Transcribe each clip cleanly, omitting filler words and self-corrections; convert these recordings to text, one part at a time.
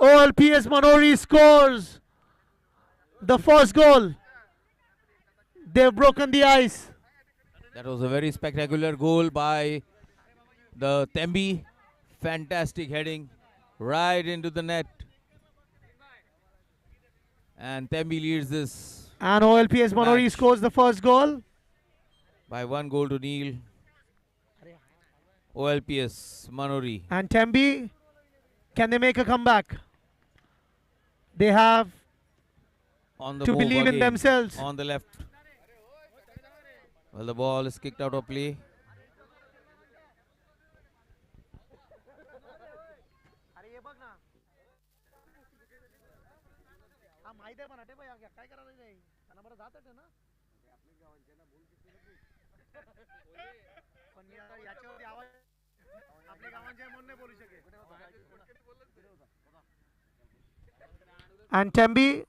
OLPS Manori scores the first goal. They've broken the ice. That was a very spectacular goal by the Tembi. Fantastic heading right into the net. And Tembi leads this And OLPS Manori match scores the first goal. by 1-0. OLPS Manori. And Tembi, can they make a comeback? They have On the to move believe in again, themselves. on the left. Well, the ball is kicked out of play. And Tembi,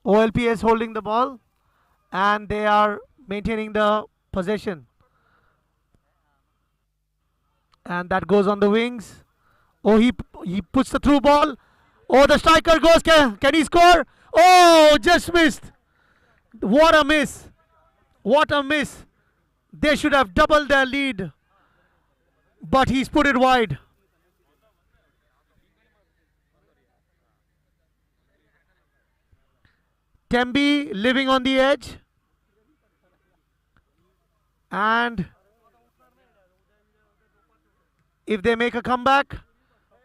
OLPS holding the ball, and they are maintaining the possession. And that goes on the wings. Oh, he puts the through ball. Oh, the striker goes. Can he score? Oh, just missed. What a miss. What a miss. They should have doubled their lead. But he's put it wide. Tembi living on the edge. And if they make a comeback,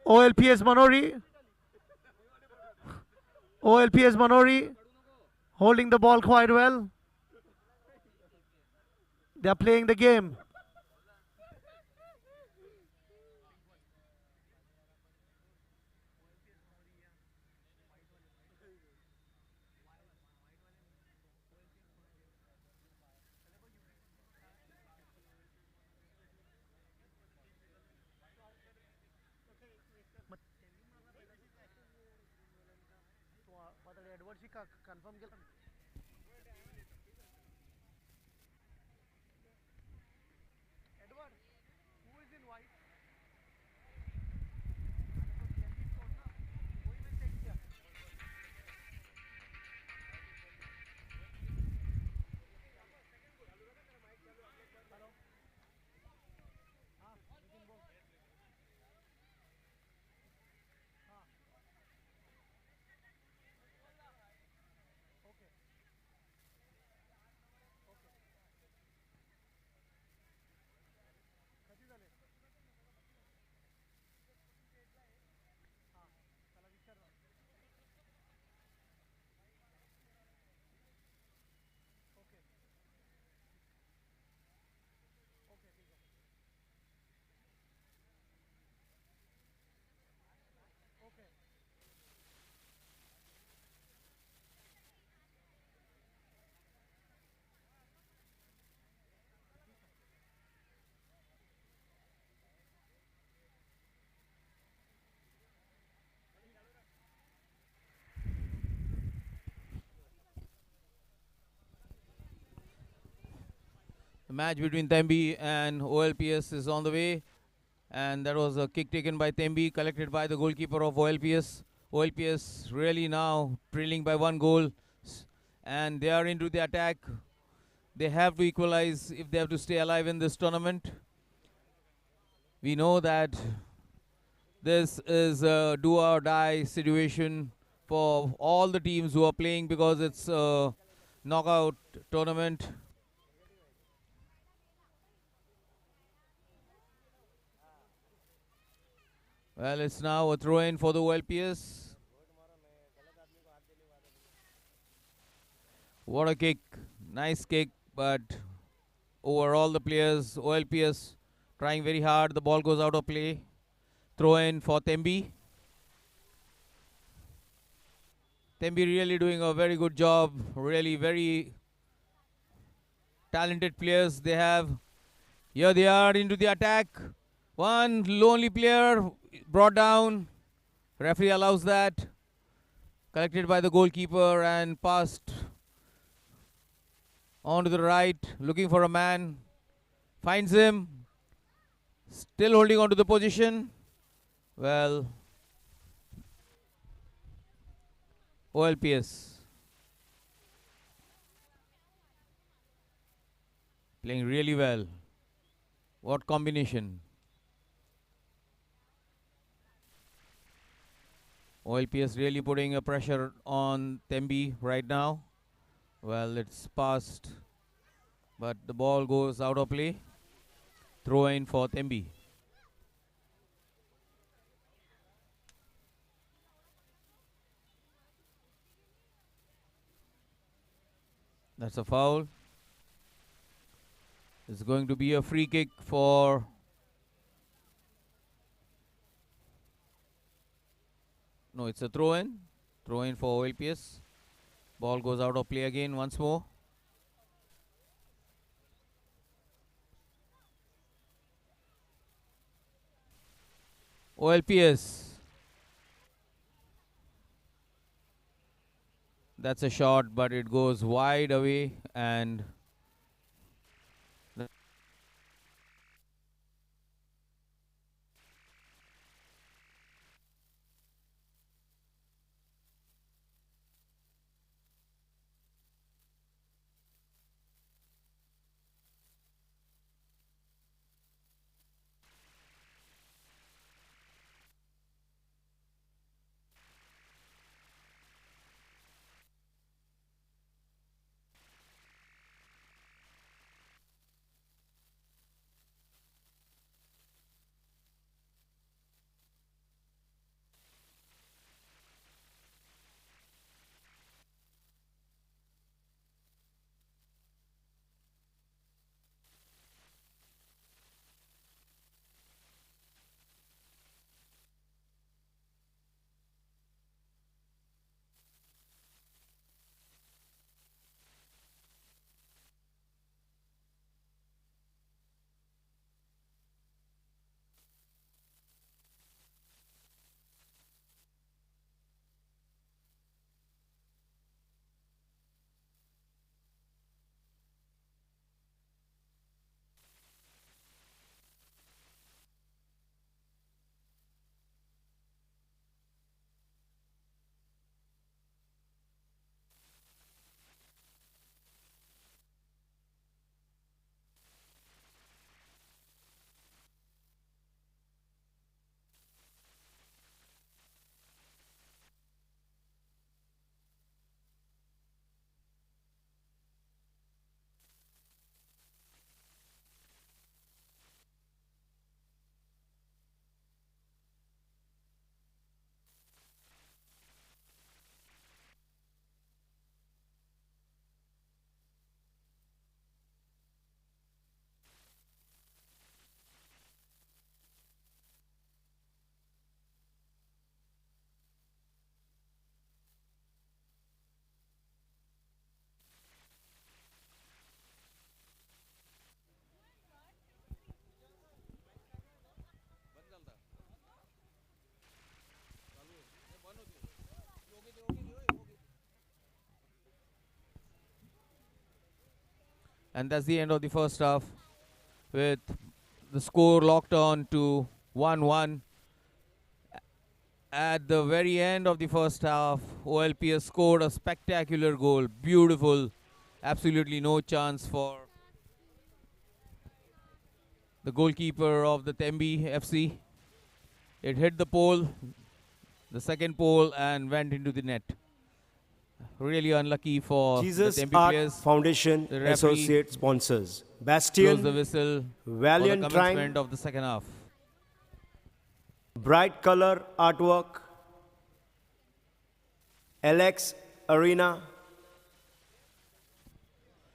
OLPS Manori holding the ball quite well. They are playing the game. The match between Tembi and OLPS is on the way. And that was a kick taken by Tembi, collected by the goalkeeper of OLPS. OLPS really now trailing by 1 goal. And they are into the attack. They have to equalize if they have to stay alive in this tournament. We know that this is a do or die situation for all the teams who are playing because it's a knockout tournament. Well, it's now a throw-in for the OLPS. What a kick. Nice kick, but overall the players, OLPS, trying very hard. The ball goes out of play. Throw-in for Tembi. Tembi really doing a very good job. Really very talented players they have. Here they are into the attack. One lonely player brought down. Referee allows that. Collected by the goalkeeper and passed on to the right. Looking for a man. Finds him. Still holding on to the position. Well, OLPS playing really well. What combination? OLPS really putting a pressure on Tembi right now. Well, it's passed, but the ball goes out of play. Throw in for Tembi. That's a foul. It's going to be a free kick for no, it's a throw in. Throw in for OLPS. Ball goes out of play again once more. OLPS. That's a shot, but it goes wide away and that's the end of the first half with the score locked on to 1-1. At the very end of the first half, OLPS scored a spectacular goal. Beautiful. Absolutely no chance for the goalkeeper of the Tembi FC. It hit the pole, the second pole, and went into the net. Really unlucky for Jesus the Tembi Art players. Foundation The referee Associate Sponsors. Close the Bastion, whistle for the Valiant commencement Triumph, of the second half. Bright Color Artwork, LX Arena,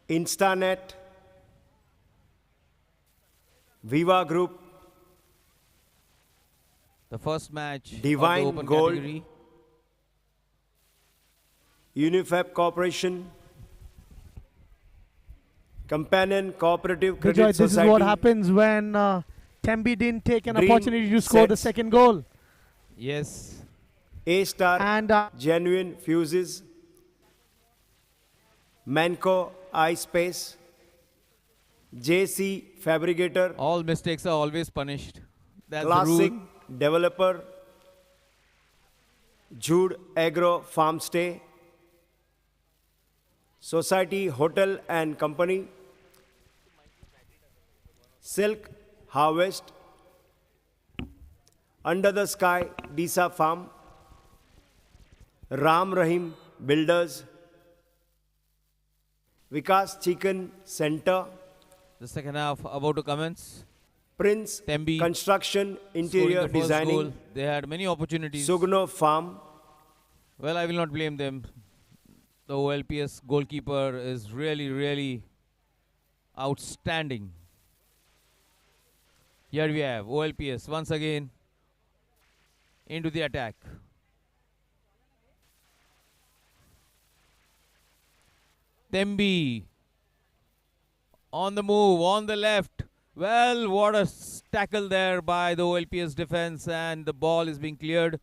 Instanet, Viva Group, The first match Divine of the open Gold, category. Unifab Corporation, Companion Cooperative Credit Bijoy, this is Society, what happens when Tembi didn't take an Dream opportunity to score the Sets. second goal. Yes. A-Star, And Genuine Fuses, Manco iSpace, JC Fabricator, All mistakes are always punished. That's the Classic rule. Developer Jude Agro Farm Stay, Society Hotel and Company, Silk Harvest, Under the Sky Disa Farm, Ram Rahim Builders, Vikas Chicken Center, The second half about to commence. Prince Tembi Construction Scoring Interior the first Designing, goal. They had many opportunities. Sugno Farm, Well, I will not blame them. The OLPS goalkeeper is really, really outstanding. Here we have OLPS once again into the attack. Tembi on the move, on the left. Well, what a tackle there by the OLPS defense, and the ball is being cleared.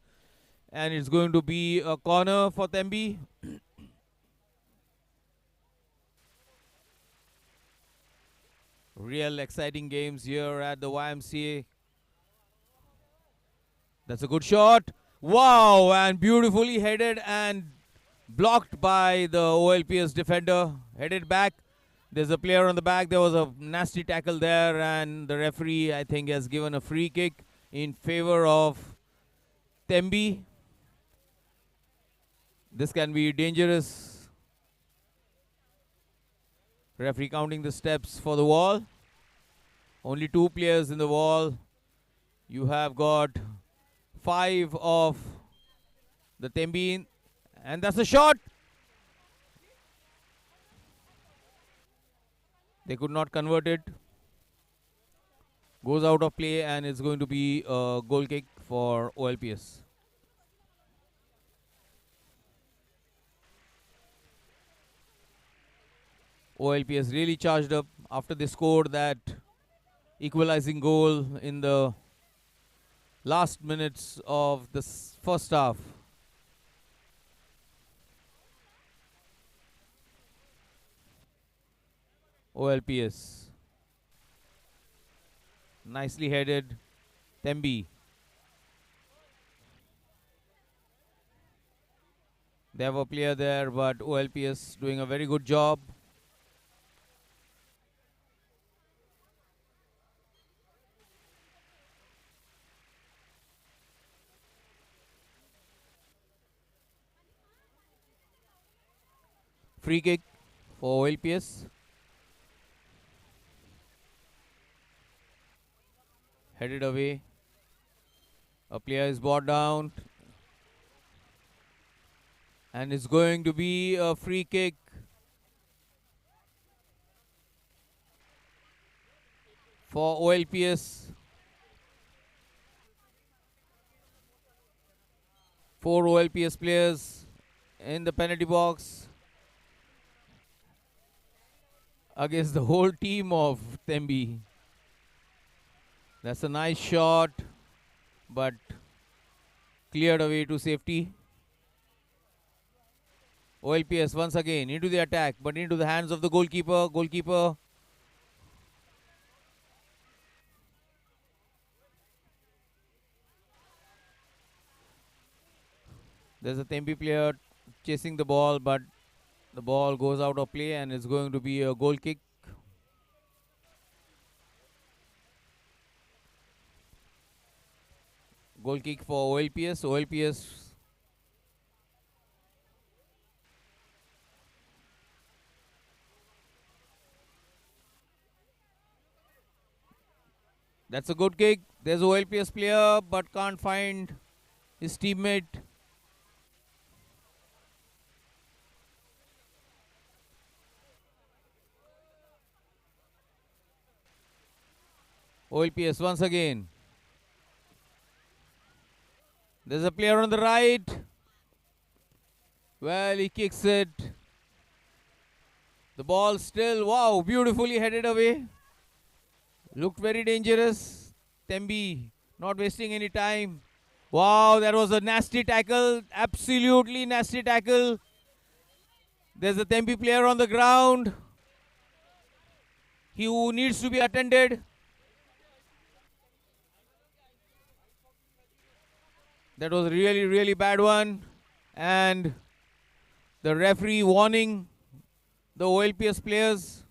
And it's going to be a corner for Tembi. Real exciting games here at the YMCA. That's a good shot. Wow, and beautifully headed and blocked by the OLPS defender. Headed back. There's a player on the back. There was a nasty tackle there, and the referee, I think, has given a free kick in favor of Tembi. This can be dangerous. Referee counting the steps for the wall. Only 2 players in the wall. You have got 5 of the Tembi, and that's a shot. They could not convert it. Goes out of play, and it's going to be a goal kick for OLPS. OLPS really charged up after they scored that equalizing goal in the last minutes of the first half. OLPS. Nicely headed. Tembi. They have a player there, but OLPS doing a very good job. Free kick for OLPS. Headed away. A player is brought down. And it's going to be a free kick for OLPS. 4 OLPS players in the penalty box against the whole team of Tembi. That's a nice shot, but cleared away to safety. OLPS once again into the attack, but into the hands of the goalkeeper. Goalkeeper there's a Tembi player chasing the ball, but the ball goes out of play, and it's going to be a goal kick. Goal kick for OLPS. OLPS that's a good kick. There's a OLPS player, but can't find his teammate. OLPS once again. There's a player on the right. Well, he kicks it. The ball still, wow, beautifully headed away. Looked very dangerous. Tembi not wasting any time. Wow, that was a nasty tackle. Absolutely nasty tackle. There's a Tembi player on the ground. He who needs to be attended. That was a really, really bad one. And the referee warning the OLPS players.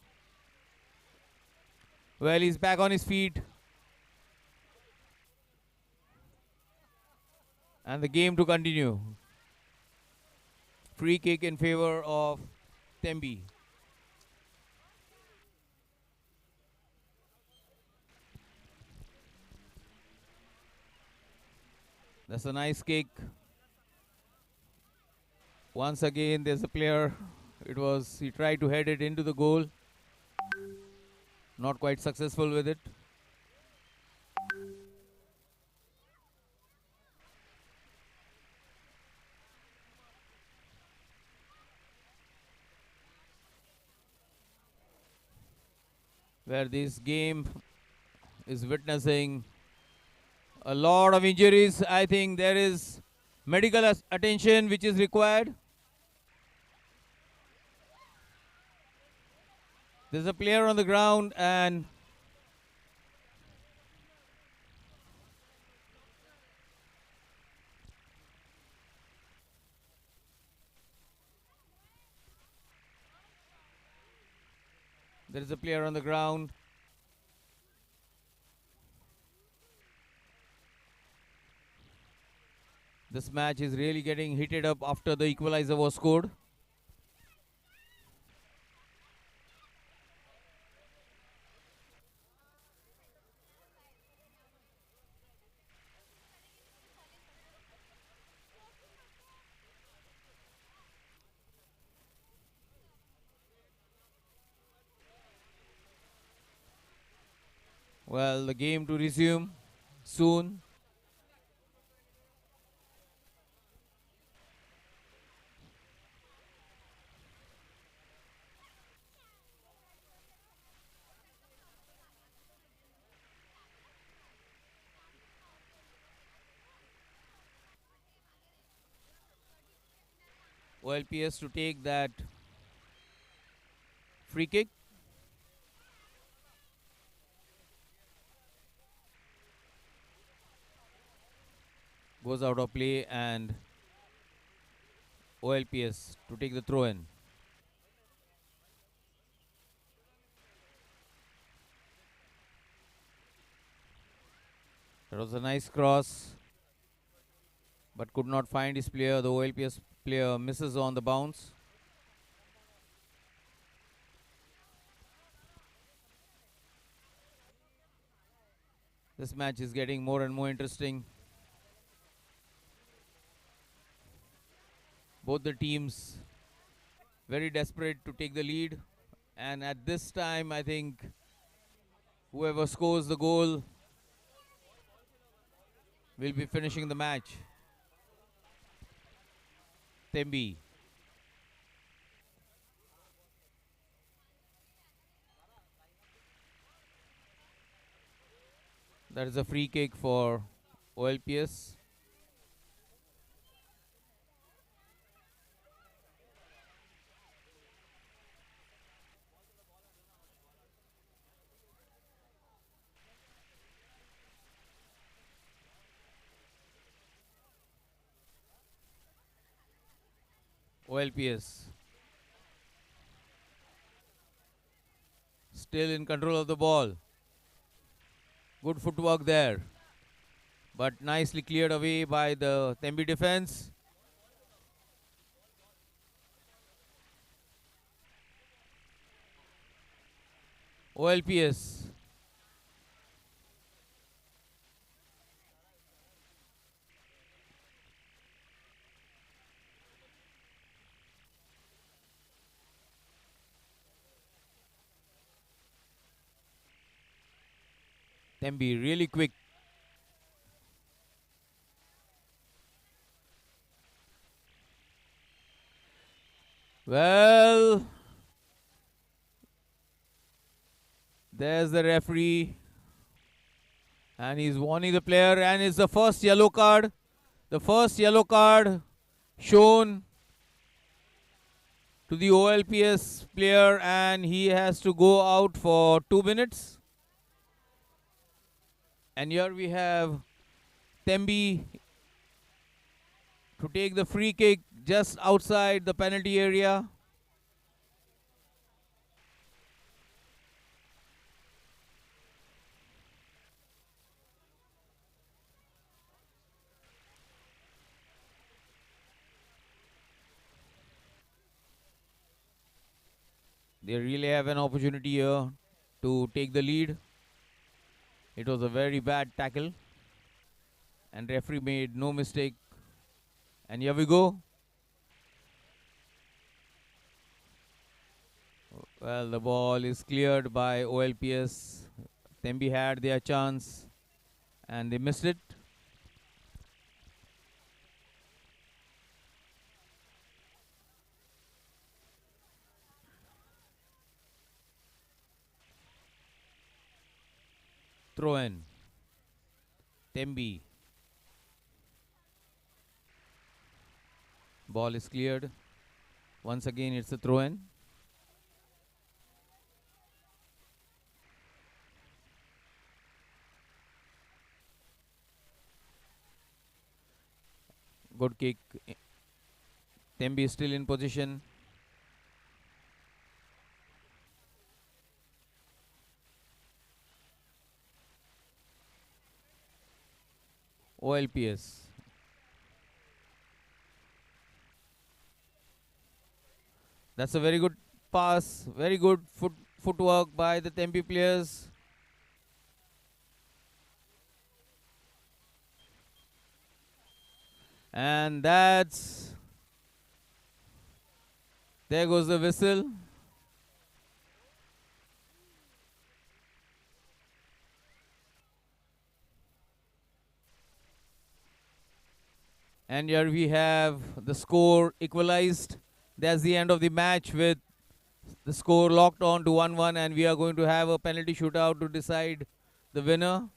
Well, he's back on his feet. And the game to continue. Free kick in favor of Tembi. That's a nice kick. Once again, there's a player. He tried to head it into the goal. Not quite successful with it. Where this game is witnessing a lot of injuries. I think there is medical attention which is required. There's a player on the ground and there is a player on the ground. This match is really getting heated up after the equalizer was scored. Well, the game to resume soon. OLPS to take that free kick. Goes out of play and OLPS to take the throw in. That was a nice cross, but could not find his player. The OLPS player misses on the bounce. This match is getting more and more interesting. Both the teams very desperate to take the lead, and at this time I think whoever scores the goal will be finishing the match. Tembi. That is a free kick for OLPS. OLPS still in control of the ball. Good footwork there, but nicely cleared away by the Tembi defense. OLPS Tembi really quick. Well, there's the referee and he's warning the player, and it's the first yellow card. The first yellow card shown to the OLPS player, and he has to go out for 2 minutes. And here we have Tembi to take the free kick just outside the penalty area. They really have an opportunity here to take the lead. It was a very bad tackle, and referee made no mistake. And here we go. Well, the ball is cleared by OLPS. Tembi had their chance and they missed it. Throw in. Tembi. Ball is cleared. Once again, it's a throw in. Good kick. Tembi is still in position. OLPS. That's a very good pass. Very good footwork by the Tembi players. And that's... There goes the whistle. And here we have the score equalized. That's the end of the match with the score locked on to 1-1, and we are going to have a penalty shootout to decide the winner.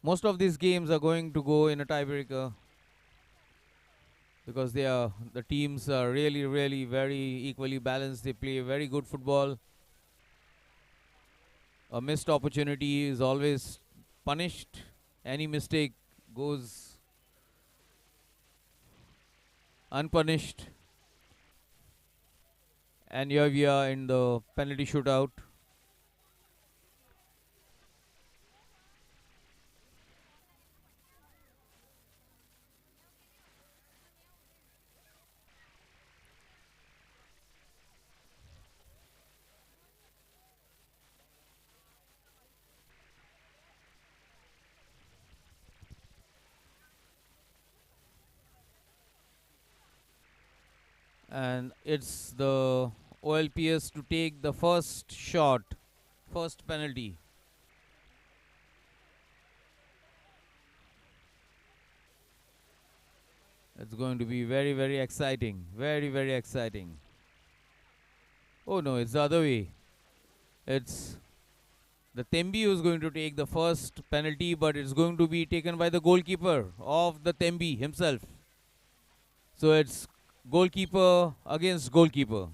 Most of these games are going to go in a tiebreaker because the teams are really very equally balanced. They play very good football. A missed opportunity is always punished. Any mistake goes unpunished. And here we are in the penalty shootout. And it's the OLPS to take the first shot, first penalty. It's going to be very exciting. Very exciting. Oh no, it's the other way. It's the Tembi who's going to take the first penalty, but it's going to be taken by the goalkeeper of the Tembi himself. So it's goalkeeper against goalkeeper.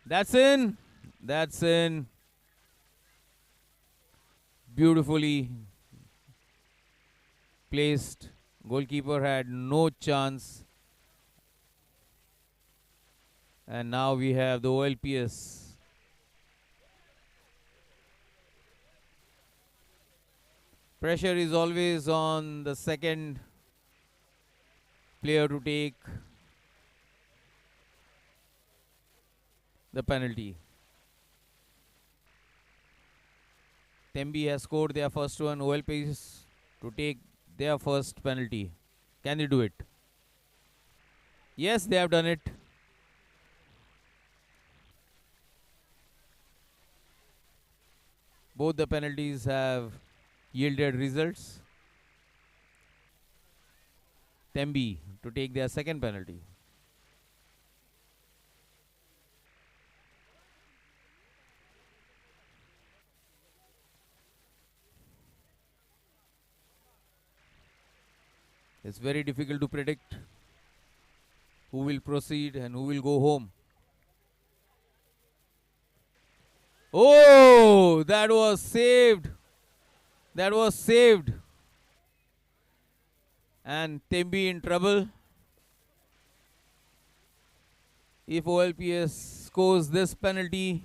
That's in. That's in. Beautifully placed. Goalkeeper had no chance. And now we have the OLPS. Pressure is always on the second player to take the penalty. Tembi has scored their first one. OLPS to take their first penalty. Can they do it? Yes, they have done it. Both the penalties have yielded results. Tembi to take their second penalty. It's very difficult to predict. who will proceed and who will go home. Oh, that was saved. That was saved. And Tembi in trouble. If OLPS scores this penalty,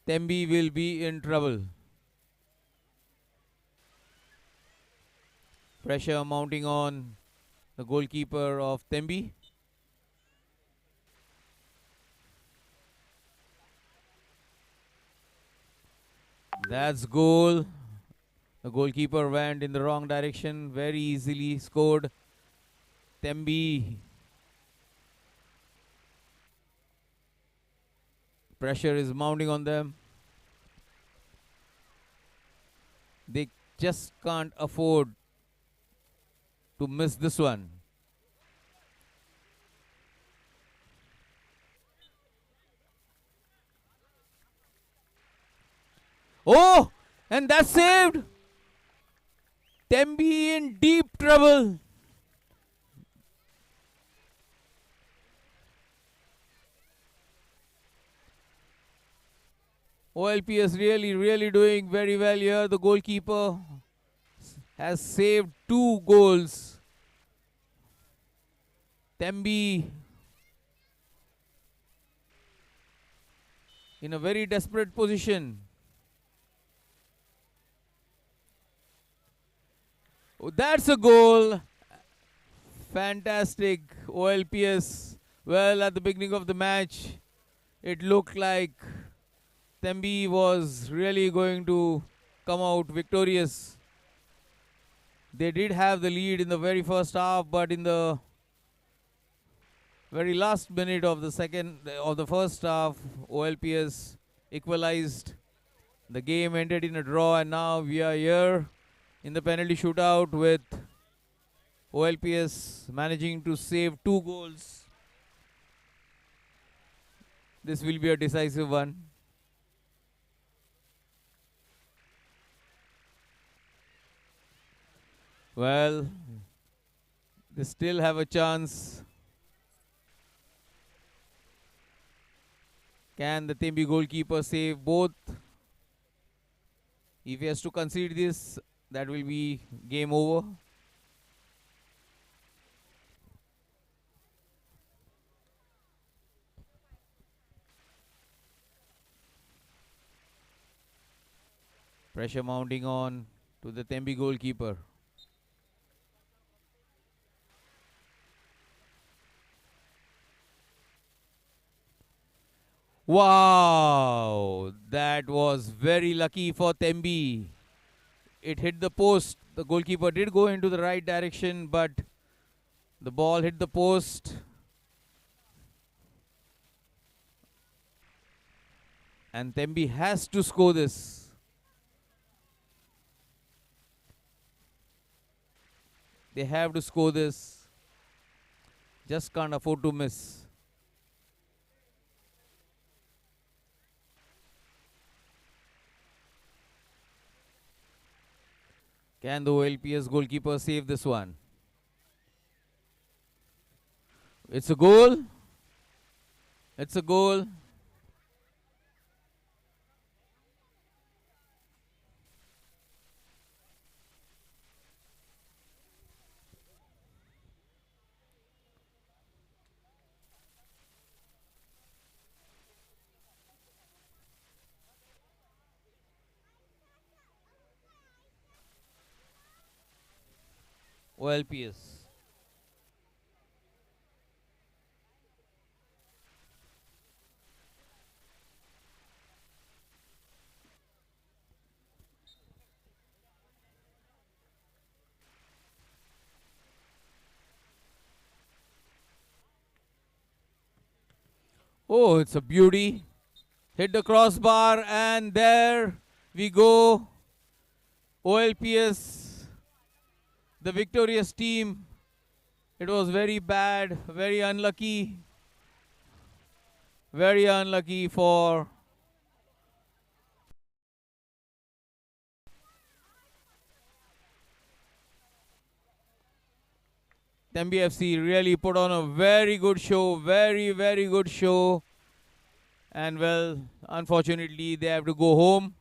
Tembi will be in trouble. Pressure mounting on the goalkeeper of Tembi. That's goal. The goalkeeper went in the wrong direction. Very easily scored. Tembi. Pressure is mounting on them. They just can't afford to miss this one. Oh, and that's saved. Tembi in deep trouble. OLPS really doing very well here. The goalkeeper has saved 2 goals. Tembi in a very desperate position. Oh, that's a goal. Fantastic. OLPS. Well, at the beginning of the match, it looked like Tembi was really going to come out victorious. They did have the lead in the very first half, but in the very last minute of the first half, OLPS equalized. The game ended in a draw, and now we are here in the penalty shootout with OLPS managing to save 2 goals. This will be a decisive one. Well, they still have a chance. Can the Tembi goalkeeper save both? If he has to concede this, that will be game over. Pressure mounting on to the Tembi goalkeeper. Wow, that was very lucky for Tembi. It hit the post. The goalkeeper did go into the right direction, but the ball hit the post. And Tembi has to score this. They have to score this. Just can't afford to miss. Can the OLPS goalkeeper save this one? It's a goal. It's a goal. OLPS. Oh, it's a beauty. Hit the crossbar, and there we go. OLPS, the victorious team. It was very bad, very unlucky. Very unlucky for Tembi FC really put on a very good show, very good show. And well, unfortunately, they have to go home.